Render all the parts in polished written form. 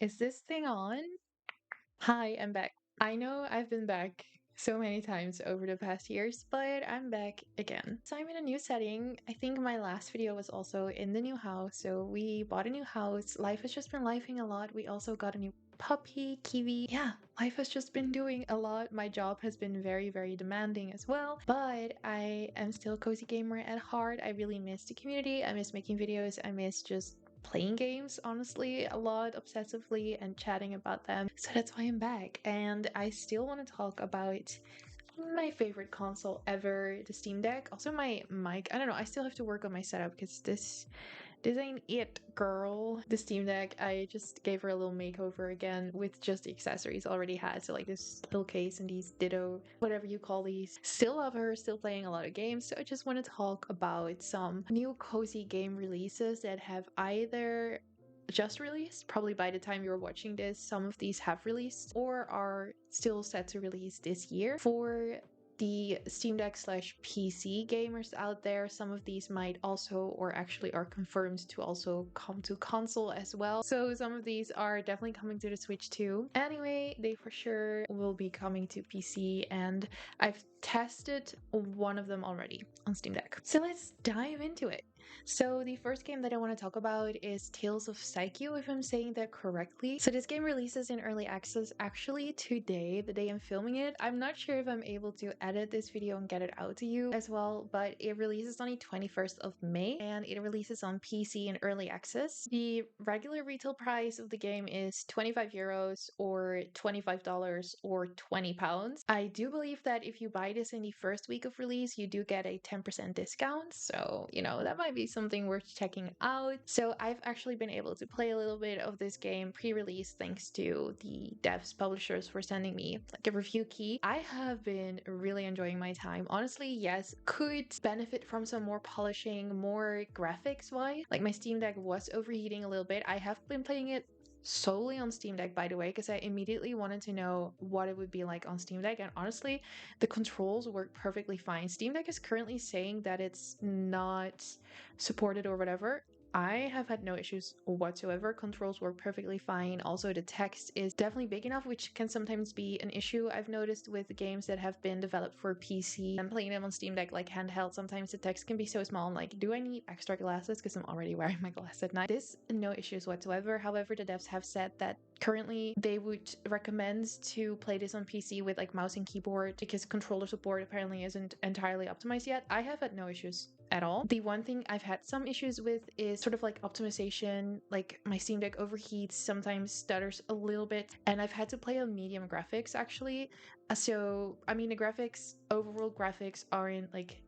Is this thing on? Hi, I'm back. I know I've been back so many times over the past years, but I'm back again. So I'm in a new setting. I think my last video was also in the new house. So we bought a new house. Life has just been lifing a lot. We also got a new puppy, Kiwi. Yeah, life has just been doing a lot. My job has been very, very demanding as well, but I am still a cozy gamer at heart. I really miss the community. I miss making videos. I miss just playing games, honestly, a lot obsessively and chatting about them. So that's why I'm back. And I still want to talk about my favorite console ever, the Steam Deck. Also my mic. I don't know, I still have to work on my setup because this ain't it, girl. The Steam Deck, I just gave her a little makeover again with just the accessories already had. So like this little case and these ditto, whatever you call these. Still love her, still playing a lot of games. So I just want to talk about some new cozy game releases that have either just released, probably by the time you're watching this, some of these have released or are still set to release this year. For the Steam Deck slash PC gamers out there, some of these might also, or actually are confirmed to also come to console as well. So some of these are definitely coming to the Switch too. Anyway, they for sure will be coming to PC, and I've tested one of them already on Steam Deck. So let's dive into it. So the first game that I want to talk about is Tales of Seikyu, if I'm saying that correctly. So this game releases in early access actually today, the day I'm filming it. I'm not sure if I'm able to edit this video and get it out to you as well, but it releases on the 21st of May and it releases on PC in early access. The regular retail price of the game is 25 euros or $25 or £20. I do believe that if you buy this in the first week of release, you do get a 10% discount. So, that might be something worth checking out. So I've actually been able to play a little bit of this game pre-release thanks to the devs publishers for sending me like a review key. I have been really enjoying my time. Honestly, yes, could benefit from some more polishing, more graphics wise. Like my Steam Deck was overheating a little bit. I have been playing it solely on Steam Deck, by the way, because I immediately wanted to know what it would be like on Steam Deck, and honestly the controls work perfectly fine. Steam Deck is currently saying that it's not supported or whatever. I have had no issues whatsoever. Controls work perfectly fine. Also, the text is definitely big enough, which can sometimes be an issue I've noticed with games that have been developed for PC. I'm playing them on Steam Deck like handheld. Sometimes the text can be so small. I'm like, do I need extra glasses? Because I'm already wearing my glasses at night. This, no issues whatsoever. However, the devs have said that currently they would recommend to play this on PC with like mouse and keyboard because controller support apparently isn't entirely optimized yet. I have had no issues at all. The one thing I've had some issues with is sort of like optimization. Like my Steam Deck overheats, sometimes stutters a little bit, and I've had to play on medium graphics actually. So I mean, the graphics, overall graphics aren't like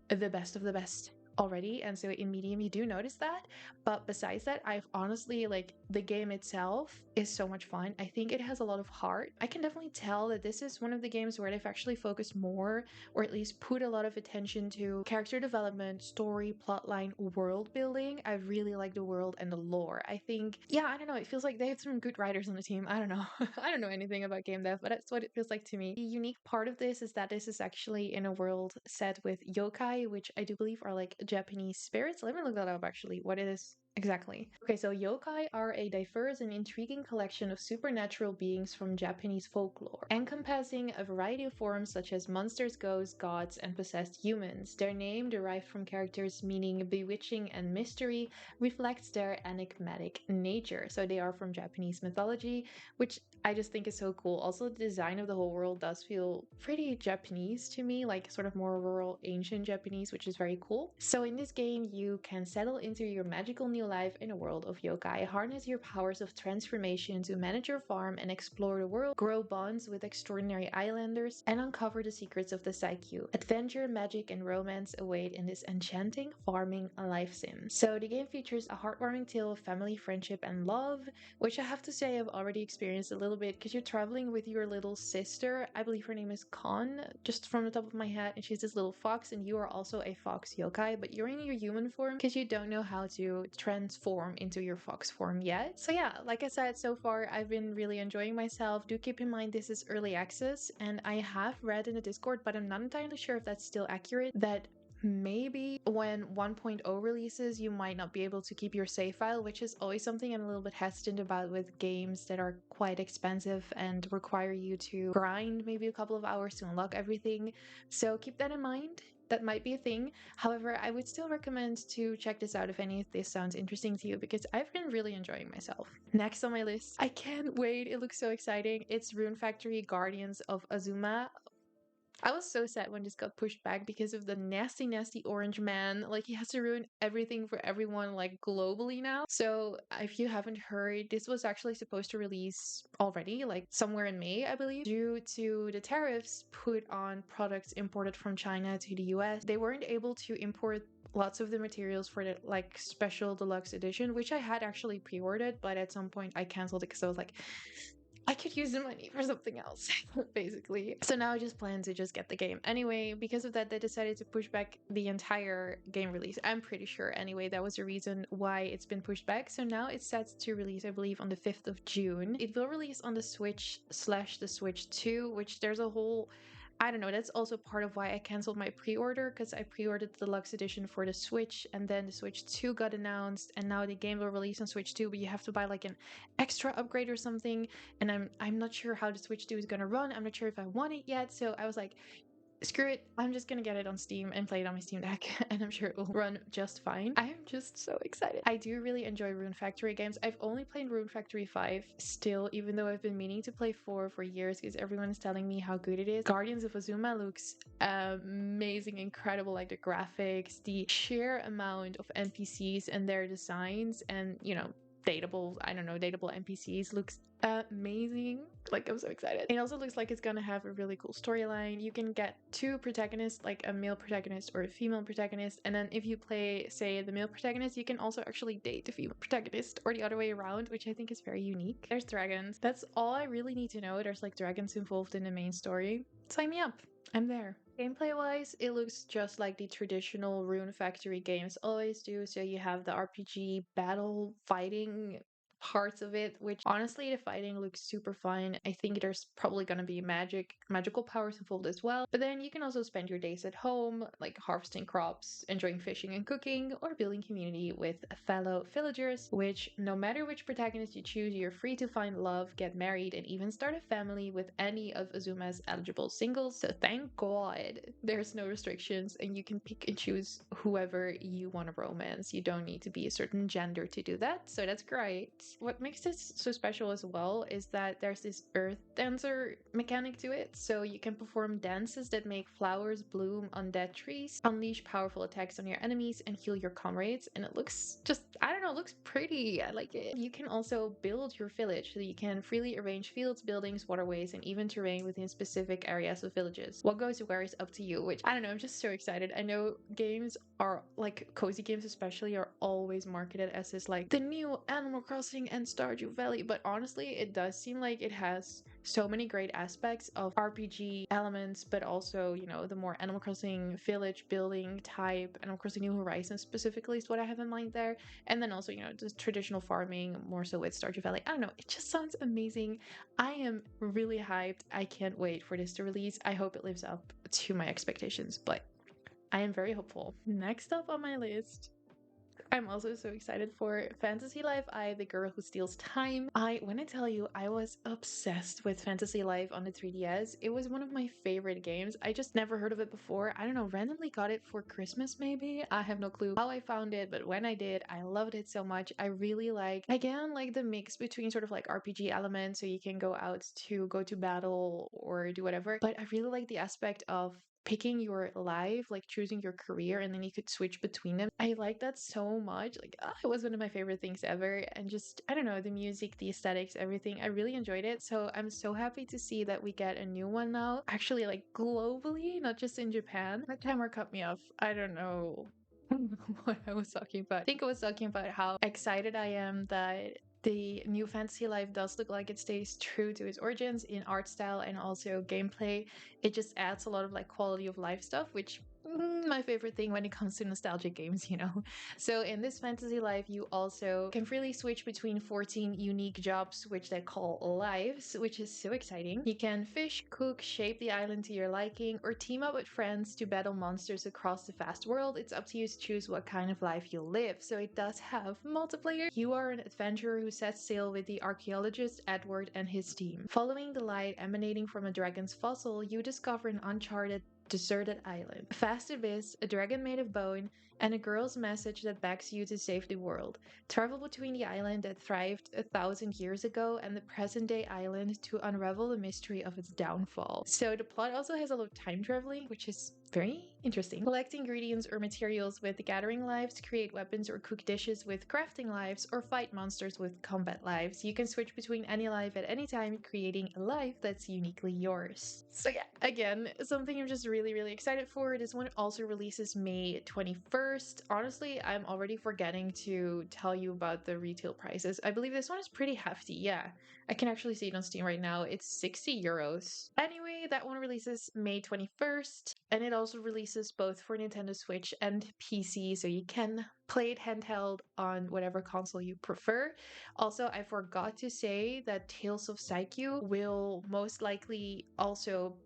the best of the best already, and so in medium you do notice that. But besides that, I've honestly, like, the game itself is so much fun. I think it has a lot of heart. I can definitely tell that this is one of the games where they've actually focused more, or at least put a lot of attention to character development, story, plotline, world building. I really like the world and the lore. I think, yeah, I don't know, it feels like they have some good writers on the team. I don't know. I don't know anything about game dev, but that's what it feels like to me. The unique part of this is that this is actually in a world set with yokai, which I do believe are like Japanese spirits. Let me look that up actually, what it is exactly. Okay, so yokai are a diverse and intriguing collection of supernatural beings from Japanese folklore, encompassing a variety of forms such as monsters, ghosts, gods, and possessed humans. Their name, derived from characters meaning bewitching and mystery, reflects their enigmatic nature. So they are from Japanese mythology, which I just think is so cool. Also, the design of the whole world does feel pretty Japanese to me, like sort of more rural, ancient Japanese, which is very cool. So in this game, you can settle into your magical new life in a world of yokai, harness your powers of transformation to manage your farm and explore the world, grow bonds with extraordinary islanders, and uncover the secrets of the Seikyu. Adventure, magic, and romance await in this enchanting farming life sim. So the game features a heartwarming tale of family, friendship, and love, which I have to say I've already experienced a little bit because you're traveling with your little sister. I believe her name is Kon, just from the top of my head, and she's this little fox, and you are also a fox yokai, but you're in your human form because you don't know how to transform into your fox form yet. So yeah, like I said, so far I've been really enjoying myself. Do keep in mind this is early access, and I have read in the Discord, but I'm not entirely sure if that's still accurate, that maybe when 1.0 releases, you might not be able to keep your save file, which is always something I'm a little bit hesitant about with games that are quite expensive and require you to grind maybe a couple of hours to unlock everything. So keep that in mind. That might be a thing. However, I would still recommend to check this out if any of this sounds interesting to you because I've been really enjoying myself. Next on my list, I can't wait. It looks so exciting. It's Rune Factory Guardians of Azuma. I was so sad when this got pushed back because of the nasty, nasty orange man. Like, he has to ruin everything for everyone, like, globally now. So, if you haven't heard, this was actually supposed to release already, like, somewhere in May, I believe. Due to the tariffs put on products imported from China to the US, they weren't able to import lots of the materials for the like special deluxe edition, which I had actually pre-ordered, but at some point I canceled it because I was like, I could use the money for something else, basically. So now I just plan to just get the game. Anyway, because of that, they decided to push back the entire game release. I'm pretty sure, anyway, that was the reason why it's been pushed back. So now it's set to release, I believe, on the 5th of June. It will release on the Switch / the Switch 2, which there's a whole I don't know, that's also part of why I canceled my pre-order because I pre-ordered the deluxe edition for the Switch and then the Switch 2 got announced and now the game will release on Switch 2, but you have to buy like an extra upgrade or something and I'm not sure how the Switch 2 is going to run. I'm not sure if I want it yet. So I was like, screw it, I'm just gonna get it on Steam and play it on my Steam Deck, and I'm sure it will run just fine. I am just so excited. I do really enjoy Rune Factory games. I've only played Rune Factory 5 still, even though I've been meaning to play 4 for years because everyone is telling me how good it is. Guardians of Azuma looks amazing, incredible, like the graphics, the sheer amount of NPCs and their designs, and dateable, I don't know, dateable NPCs looks amazing. Like, I'm so excited. It also looks like it's gonna have a really cool storyline. You can get 2 protagonists, like a male protagonist or a female protagonist, and then if you play, say, the male protagonist, you can also actually date the female protagonist or the other way around, which I think is very unique. There's dragons. That's all I really need to know. There's like dragons involved in the main story. Sign me up. I'm there. Gameplay wise, it looks just like the traditional Rune Factory games always do. So you have the RPG battle fighting parts of it, which honestly the fighting looks super fun. I think there's probably gonna be magical powers involved as well. But then you can also spend your days at home, like harvesting crops, enjoying fishing and cooking, or building community with fellow villagers, which no matter which protagonist you choose, you're free to find love, get married, and even start a family with any of Azuma's eligible singles. So thank God there's no restrictions and you can pick and choose whoever you want to romance. You don't need to be a certain gender to do that. So that's great. What makes this so special as well is that there's this earth dancer mechanic to it. So you can perform dances that make flowers bloom on dead trees, unleash powerful attacks on your enemies, and heal your comrades. And it looks just, I don't know, it looks pretty. I like it. You can also build your village, so you can freely arrange fields, buildings, waterways, and even terrain within specific areas of villages. What goes where is up to you, which I don't know, I'm just so excited. I know games are like cozy games especially are always marketed as this like the new Animal Crossing and Stardew Valley, but honestly it does seem like it has so many great aspects of RPG elements, but also, the more Animal Crossing village building type. Animal Crossing New Horizons specifically is what I have in mind there. And then also, just traditional farming, more so with Stardew Valley. I don't know, it just sounds amazing. I am really hyped. I can't wait for this to release. I hope it lives up to my expectations, but I am very hopeful. Next up on my list, I'm also so excited for Fantasy Life I, the Girl Who Steals Time. When I tell you, I was obsessed with Fantasy Life on the 3DS. It was one of my favorite games. I just never heard of it before. I don't know, randomly got it for Christmas maybe? I have no clue how I found it, but when I did, I loved it so much. I really like, again, like the mix between sort of like RPG elements, so you can go out to go to battle or do whatever. But I really like the aspect of picking your life, like choosing your career, and then you could switch between them. I like that so much. Like, it was one of my favorite things ever. And just, I don't know, the music, the aesthetics, everything. I really enjoyed it. So I'm so happy to see that we get a new one now. Actually, like globally, not just in Japan. That timer cut me off. I don't know what I was talking about. I think I was talking about how excited I am that the new Fantasy Life does look like it stays true to its origins in art style and also gameplay. It just adds a lot of like quality of life stuff, which My favorite thing when it comes to nostalgic games, you know. So in this fantasy life, you also can freely switch between 14 unique jobs, which they call lives, which is so exciting. You can fish, cook, shape the island to your liking, or team up with friends to battle monsters across the vast world. It's up to you to choose what kind of life you'll live. So it does have multiplayer. You are an adventurer who sets sail with the archaeologist Edward and his team. Following the light emanating from a dragon's fossil, you discover an uncharted deserted island. A fast abyss, a dragon made of bone, and a girl's message that begs you to save the world. Travel between the island that thrived 1,000 years ago and the present day island to unravel the mystery of its downfall. So the plot also has a lot of time traveling, which is very interesting. Collect ingredients or materials with gathering lives, create weapons or cook dishes with crafting lives, or fight monsters with combat lives. You can switch between any life at any time, creating a life that's uniquely yours. So yeah, again, something I'm just really excited for. This one also releases May 21st. Honestly, I'm already forgetting to tell you about the retail prices. I believe this one is pretty hefty. Yeah, I can actually see it on Steam right now. It's 60 euros. Anyway, that one releases May 21st, and it also releases both for Nintendo Switch and PC, so you can play it handheld on whatever console you prefer. Also, I forgot to say that Tales of Seikyu will most likely also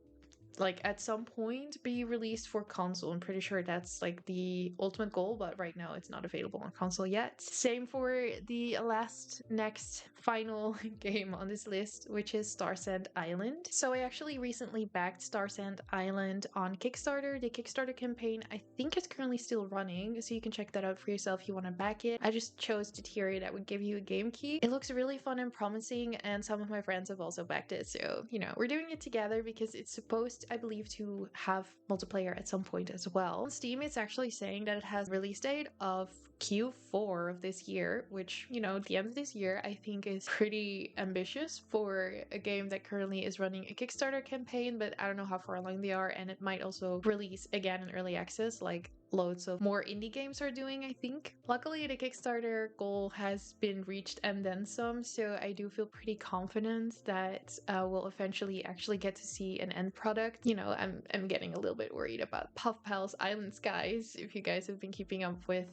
like at some point be released for console. I'm pretty sure that's like the ultimate goal, but right now it's not available on console yet. Same for the last next final game on this list, which is Starsand Island. So I actually recently backed Starsand Island on Kickstarter. The Kickstarter campaign, I think, is currently still running, so you can check that out for yourself if you want to back it. I just chose the tier that would give you a game key. It looks really fun and promising, and some of my friends have also backed it, so you know, we're doing it together because it's supposed, I believe, to have multiplayer at some point as well. On Steam, it's actually saying that it has a release date of Q4 of this year, which, you know, the end of this year, I think is pretty ambitious for a game that currently is running a Kickstarter campaign, but I don't know how far along they are, and it might also release again in early access, like loads of more indie games are doing, I think. Luckily, the Kickstarter goal has been reached and then some, so I do feel pretty confident that we'll eventually actually get to see an end product. You know, I'm getting a little bit worried about Puff Pals Island Skies, if you guys have been keeping up with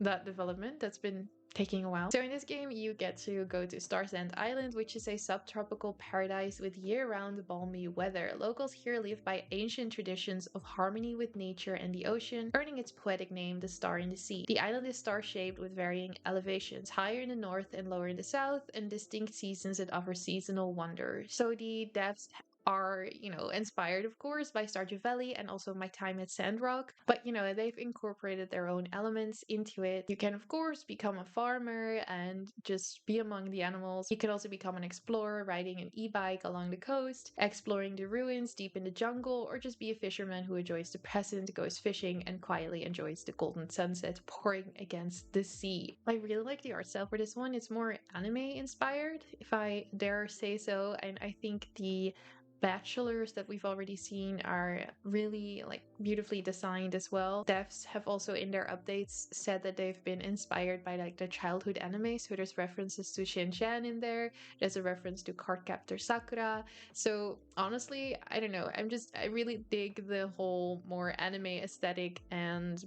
that development. That's been taking a while. So in this game, you get to go to Starsand Island, which is a subtropical paradise with year-round balmy weather. Locals here live by ancient traditions of harmony with nature and the ocean, earning its poetic name, the Star in the Sea. The island is star-shaped with varying elevations, higher in the north and lower in the south, and distinct seasons that offer seasonal wonders. So the devs are, you know, inspired, of course, by Stardew Valley and also my time at Sandrock. But, you know, they've incorporated their own elements into it. You can, of course, become a farmer and just be among the animals. You can also become an explorer, riding an e-bike along the coast, exploring the ruins deep in the jungle, or just be a fisherman who enjoys the present, goes fishing, and quietly enjoys the golden sunset pouring against the sea. I really like the art style for this one. It's more anime inspired, if I dare say so, and I think the bachelors that we've already seen are really like beautifully designed as well. Devs have also in their updates said that they've been inspired by like the childhood anime, so there's references to Shin-chan in there, there's a reference to Cardcaptor Sakura. So honestly, I don't know, I really dig the whole more anime aesthetic and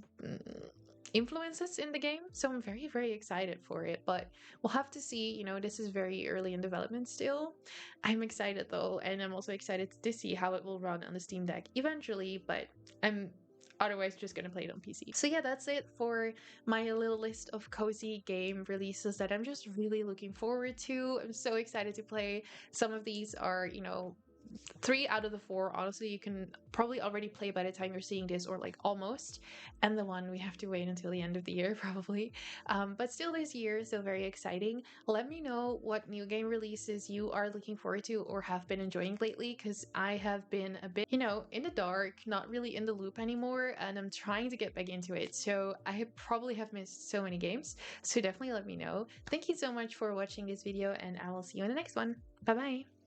influences in the game, so I'm very excited for it. But we'll have to see, you know, this is very early in development still. I'm excited though, and I'm also excited to see how it will run on the Steam Deck eventually, but I'm otherwise just gonna play it on PC. So yeah, that's it for my little list of cozy game releases that I'm just really looking forward to. I'm so excited to play. Some of these are, you know, 3 out of the 4, honestly, you can probably already play by the time you're seeing this, or like almost. And the one we have to wait until the end of the year, probably. But still this year, so very exciting. Let me know what new game releases you are looking forward to or have been enjoying lately, because I have been a bit, you know, in the dark, not really in the loop anymore, and I'm trying to get back into it. So I probably have missed so many games, so definitely let me know. Thank you so much for watching this video, and I will see you in the next one. Bye bye!